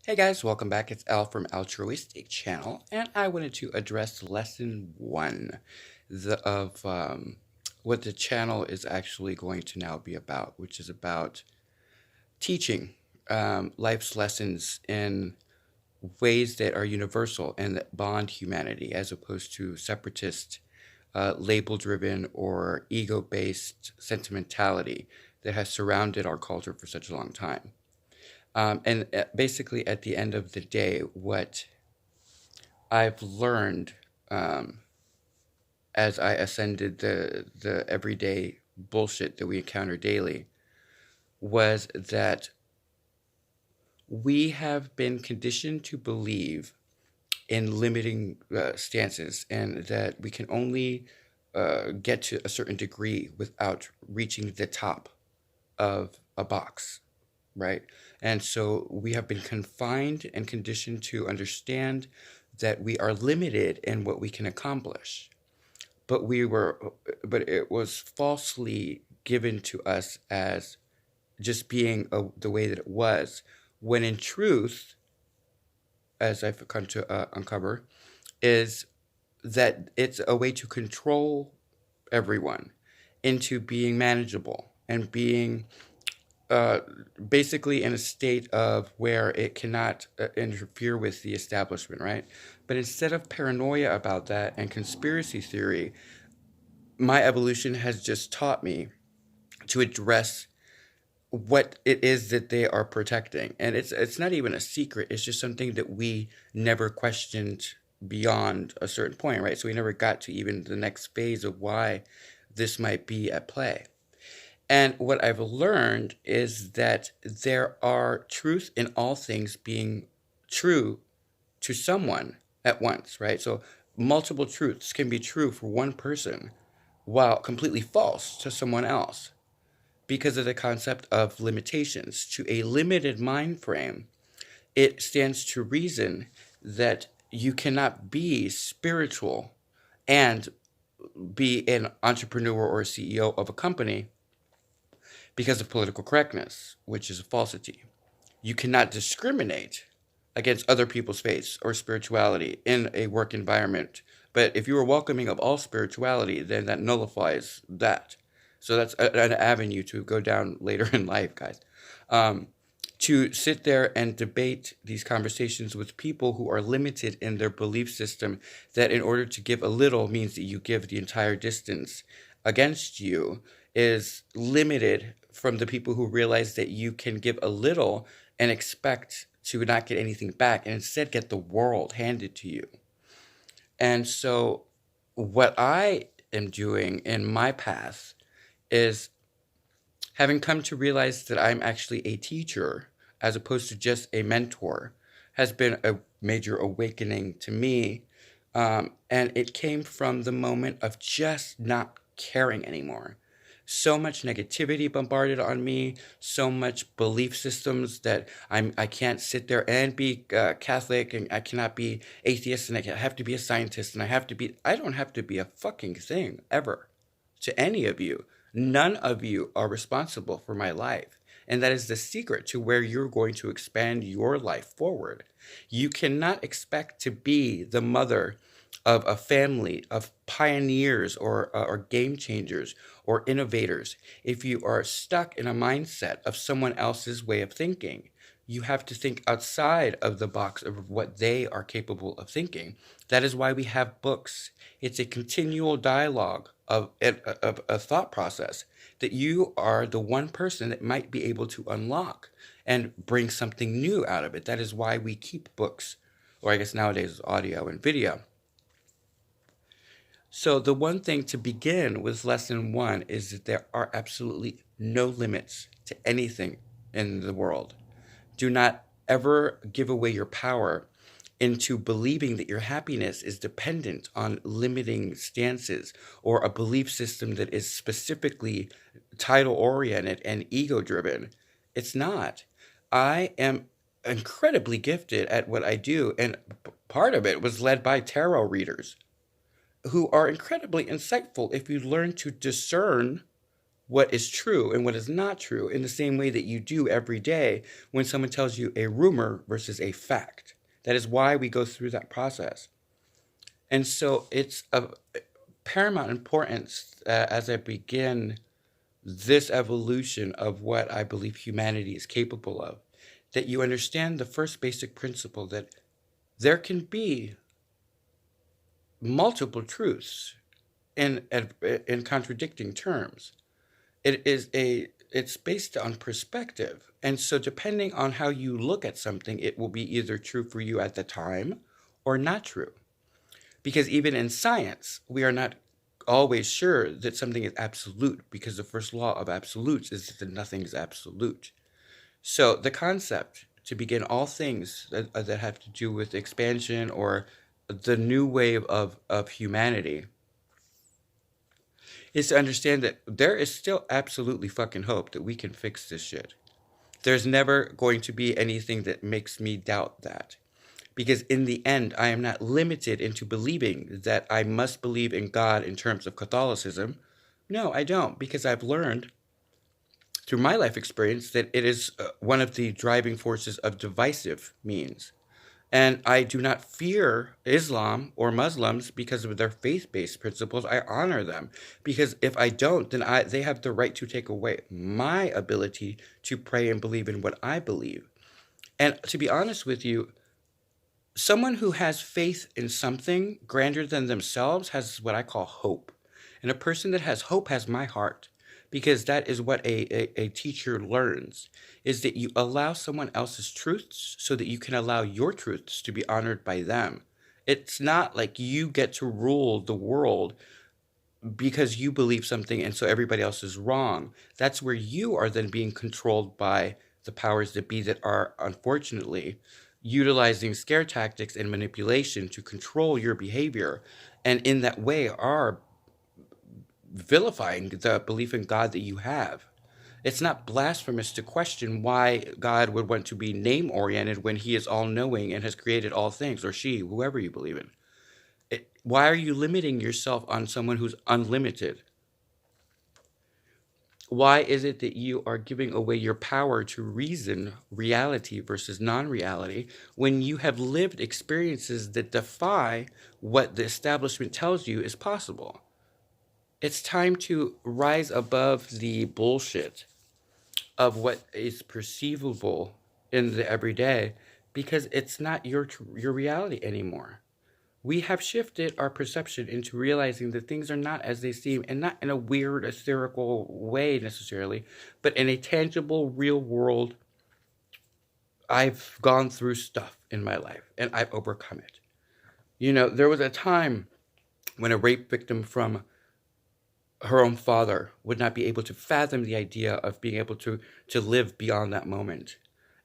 Hey guys, welcome back. It's Al from Altruistic Channel, and I wanted to address lesson one of what the channel is actually going to now be about, which is about teaching life's lessons in ways that are universal and that bond humanity, as opposed to separatist, label-driven, or ego-based sentimentality that has surrounded our culture for such a long time. And basically, at the end of the day, what I've learned um, as I ascended the everyday bullshit that we encounter daily was that we have been conditioned to believe in limiting stances, and that we can only get to a certain degree without reaching the top of a box, right? And so we have been confined and conditioned to understand that we are limited in what we can accomplish. But but it was falsely given to us as just being the way that it was, when in truth, as I've come to uncover, is that it's a way to control everyone into being manageable and being uh, basically in a state of where it cannot interfere with the establishment, right? But instead of paranoia about that and conspiracy theory, my evolution has just taught me to address what it is that they are protecting. And it's not even a secret. It's just something that we never questioned beyond a certain point, right? So we never got to even the next phase of why this might be at play. And what I've learned is that there are truth in all things being true to someone at once, right? So multiple truths can be true for one person while completely false to someone else, because of the concept of limitations. To a limited mind frame, it stands to reason that you cannot be spiritual and be an entrepreneur or a CEO of a company because of political correctness, which is a falsity. You cannot discriminate against other people's faiths or spirituality in a work environment. But if you are welcoming of all spirituality, then that nullifies that. So that's an avenue to go down later in life, guys. Um, to sit there and debate these conversations with people who are limited in their belief system, that in order to give a little means that you give the entire distance against you, is limited from the people who realize that you can give a little and expect to not get anything back, and instead get the world handed to you. And so what I am doing in my path is, having come to realize that I'm actually a teacher as opposed to just a mentor, has been a major awakening to me. And it came from the moment of just not caring anymore. So much negativity bombarded on me, so much belief systems that I can't sit there and be Catholic, and I cannot be atheist, and I have to be a scientist, and I don't have to be a fucking thing ever to any of you. None of you are responsible for my life. And that is the secret to where you're going to expand your life forward. You cannot expect to be the mother of a family of pioneers or game changers or innovators if you are stuck in a mindset of someone else's way of thinking. You have to think outside of the box of what they are capable of thinking. That is why we have books. It's a continual dialogue of a thought process that you are the one person that might be able to unlock and bring something new out of it. That is why we keep books, or I guess nowadays audio and video. So the one thing to begin with lesson one is that there are absolutely no limits to anything in the world. Do not ever give away your power into believing that your happiness is dependent on limiting stances or a belief system that is specifically title oriented and ego driven. It's not. I am incredibly gifted at what I do, and part of it was led by tarot readers who are incredibly insightful if you learn to discern what is true and what is not true in the same way that you do every day when someone tells you a rumor versus a fact. That is why we go through that process. And so it's of paramount importance as I begin this evolution of what I believe humanity is capable of, that you understand the first basic principle that there can be multiple truths in contradicting terms. It's based on perspective. And so depending on how you look at something, it will be either true for you at the time or not true. Because even in science, we are not always sure that something is absolute, because the first law of absolutes is that nothing is absolute. So the concept to begin all things that have to do with expansion or the new wave of humanity is to understand that there is still absolutely fucking hope that we can fix this shit. There's never going to be anything that makes me doubt that. Because in the end, I am not limited into believing that I must believe in God in terms of Catholicism. No, I don't, because I've learned through my life experience that it is one of the driving forces of divisive means. And I do not fear Islam or Muslims because of their faith-based principles. I honor them, because if I don't, then they have the right to take away my ability to pray and believe in what I believe. And to be honest with you, someone who has faith in something grander than themselves has what I call hope. And a person that has hope has my heart, because that is what a teacher learns, is that you allow someone else's truths so that you can allow your truths to be honored by them. It's not like you get to rule the world because you believe something and so everybody else is wrong. That's where you are then being controlled by the powers that be, that are unfortunately utilizing scare tactics and manipulation to control your behavior, and in that way are vilifying the belief in God that you have. It's not blasphemous to question why God would want to be name oriented when he is all knowing and has created all things, or she, whoever you believe in. Why are you limiting yourself on someone who's unlimited? Why is it that you are giving away your power to reason reality versus non-reality when you have lived experiences that defy what the establishment tells you is possible? It's time to rise above the bullshit of what is perceivable in the everyday, because it's not your reality anymore. We have shifted our perception into realizing that things are not as they seem, and not in a weird, ethereal way necessarily, but in a tangible, real world. I've gone through stuff in my life, and I've overcome it. You know, there was a time when a rape victim from her own father would not be able to fathom the idea of being able to live beyond that moment.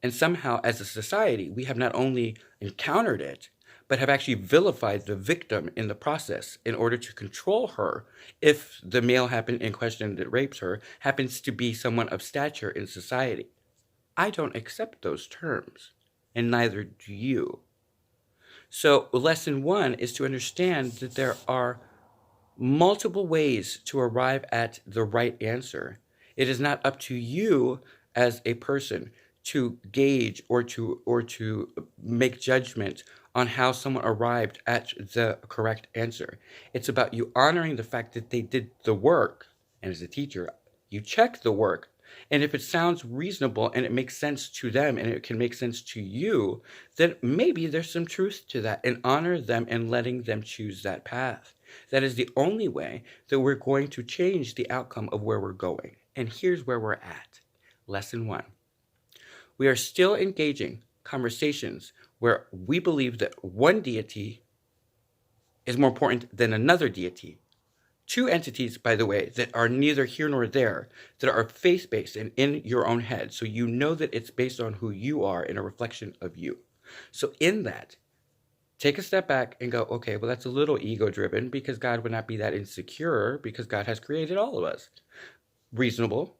And somehow, as a society, we have not only encountered it, but have actually vilified the victim in the process in order to control her if the male in question that rapes her happens to be someone of stature in society. I don't accept those terms, and neither do you. So lesson one is to understand that there are multiple ways to arrive at the right answer. It is not up to you as a person to gauge or to make judgment on how someone arrived at the correct answer. It's about you honoring the fact that they did the work, and as a teacher, you check the work. And if it sounds reasonable and it makes sense to them and it can make sense to you, then maybe there's some truth to that, and honor them and letting them choose that path. That is the only way that we're going to change the outcome of where we're going. And here's where we're at. Lesson one. We are still engaging conversations where we believe that one deity is more important than another deity. Two entities, by the way, that are neither here nor there, that are faith-based and in your own head. So you know that it's based on who you are and a reflection of you. So in that, take a step back and go, okay, well, that's a little ego-driven, because God would not be that insecure, because God has created all of us. Reasonable.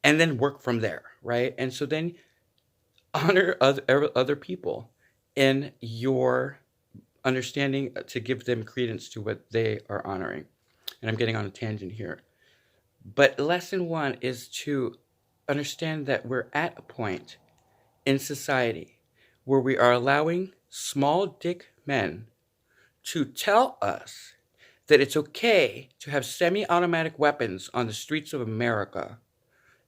And then work from there, right? And so then honor other people in your understanding to give them credence to what they are honoring. And I'm getting on a tangent here. But lesson one is to understand that we're at a point in society where we are allowing small dick men to tell us that it's okay to have semi automatic weapons on the streets of America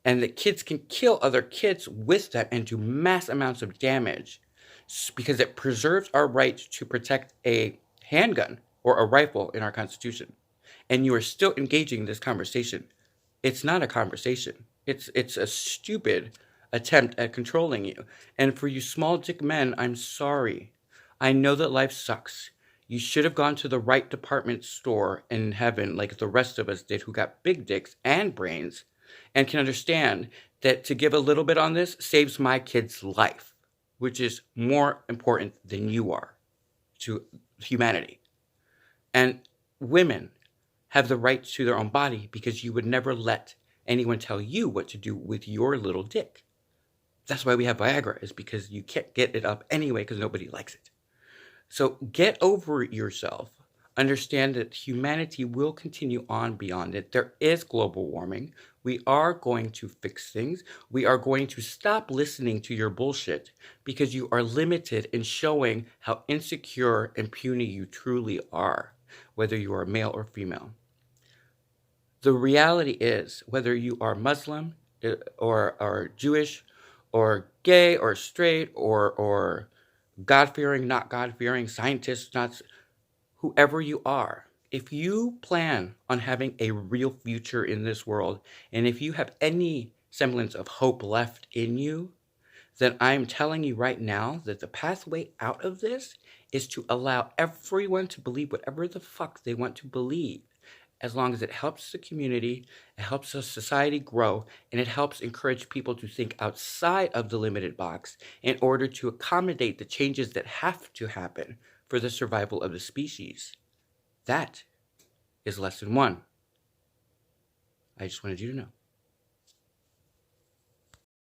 and that kids can kill other kids with that and do mass amounts of damage because it preserves our right to protect a handgun or a rifle in our Constitution. And you are still engaging in this conversation. It's not a conversation. It's a stupid attempt at controlling you. And for you small dick men, I'm sorry. I know that life sucks. You should have gone to the right department store in heaven like the rest of us did who got big dicks and brains and can understand that to give a little bit on this saves my kid's life, which is more important than you are to humanity. And women have the right to their own body because you would never let anyone tell you what to do with your little dick. That's why we have Viagra, is because you can't get it up anyway because nobody likes it. So get over yourself. Understand that humanity will continue on beyond it. There is global warming. We are going to fix things. We are going to stop listening to your bullshit because you are limited in showing how insecure and puny you truly are, whether you are male or female. The reality is, whether you are Muslim or Jewish or gay or straight or God-fearing, not God-fearing, scientist, not whoever you are, if you plan on having a real future in this world, and if you have any semblance of hope left in you, then I'm telling you right now that the pathway out of this is to allow everyone to believe whatever the fuck they want to believe, as long as it helps the community, it helps the society grow, and it helps encourage people to think outside of the limited box in order to accommodate the changes that have to happen for the survival of the species. That is lesson one. I just wanted you to know.